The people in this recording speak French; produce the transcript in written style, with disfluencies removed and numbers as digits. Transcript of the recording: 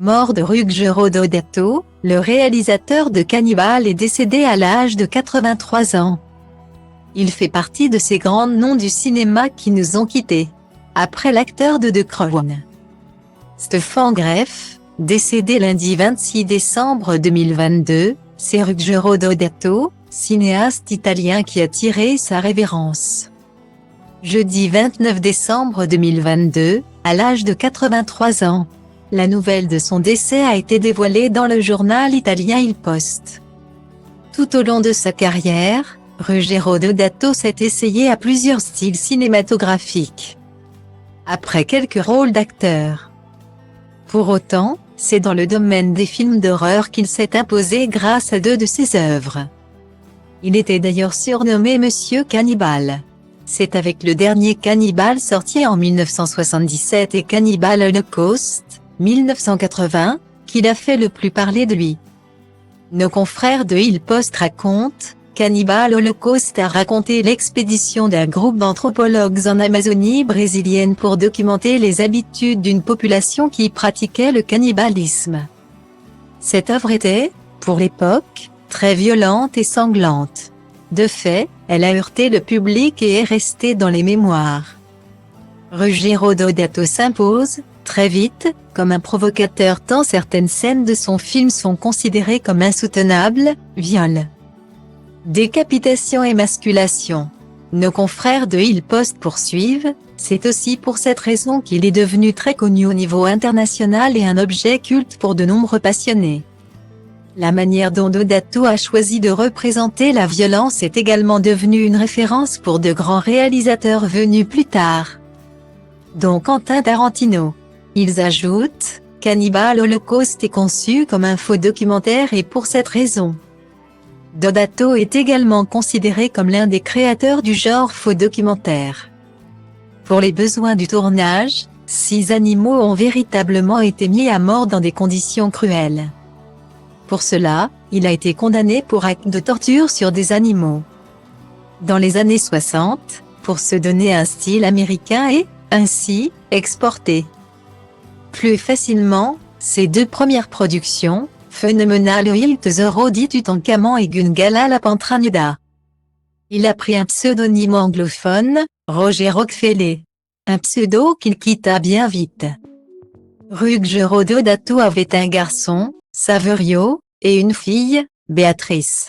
Mort de Ruggero Deodato, le réalisateur de Cannibal est décédé à l'âge de 83 ans. Il fait partie de ces grands noms du cinéma qui nous ont quittés. Après l'acteur de The Crown, Stefan Greff, décédé lundi 26 décembre 2022, c'est Ruggero Deodato, cinéaste italien qui a tiré sa révérence. Jeudi 29 décembre 2022, à l'âge de 83 ans. La nouvelle de son décès a été dévoilée dans le journal italien Il Post. Tout au long de sa carrière, Ruggero Deodato s'est essayé à plusieurs styles cinématographiques. Après quelques rôles d'acteur. Pour autant, c'est dans le domaine des films d'horreur qu'il s'est imposé grâce à deux de ses œuvres. Il était d'ailleurs surnommé Monsieur Cannibal. C'est avec le dernier Cannibal sorti en 1977 et Cannibal Holocaust, 1980, qu'il a fait le plus parler de lui. Nos confrères de Il Post racontent, Cannibal Holocaust a raconté l'expédition d'un groupe d'anthropologues en Amazonie brésilienne pour documenter les habitudes d'une population qui pratiquait le cannibalisme. Cette œuvre était, pour l'époque, très violente et sanglante. De fait, elle a heurté le public et est restée dans les mémoires. Ruggero Deodato s'impose, très vite, comme un provocateur tant certaines scènes de son film sont considérées comme insoutenables, viol, décapitation et émasculation. Nos confrères de Il Post poursuivent, c'est aussi pour cette raison qu'il est devenu très connu au niveau international et un objet culte pour de nombreux passionnés. La manière dont Deodato a choisi de représenter la violence est également devenue une référence pour de grands réalisateurs venus plus tard, dont Quentin Tarantino. Ils ajoutent, Cannibal Holocaust est conçu comme un faux documentaire et pour cette raison. Deodato est également considéré comme l'un des créateurs du genre faux documentaire. Pour les besoins du tournage, 6 animaux ont véritablement été mis à mort dans des conditions cruelles. Pour cela, il a été condamné pour acte de torture sur des animaux. Dans les années 60, pour se donner un style américain et, ainsi, exporté plus facilement, ses deux premières productions, Phenomenal Hilt the Road dit Tutankhamon et Gungala la Pantranida. Il a pris un pseudonyme anglophone, Roger Rockefeller. Un pseudo qu'il quitta bien vite. Ruggero Deodato avait un garçon, Saverio, et une fille, Béatrice.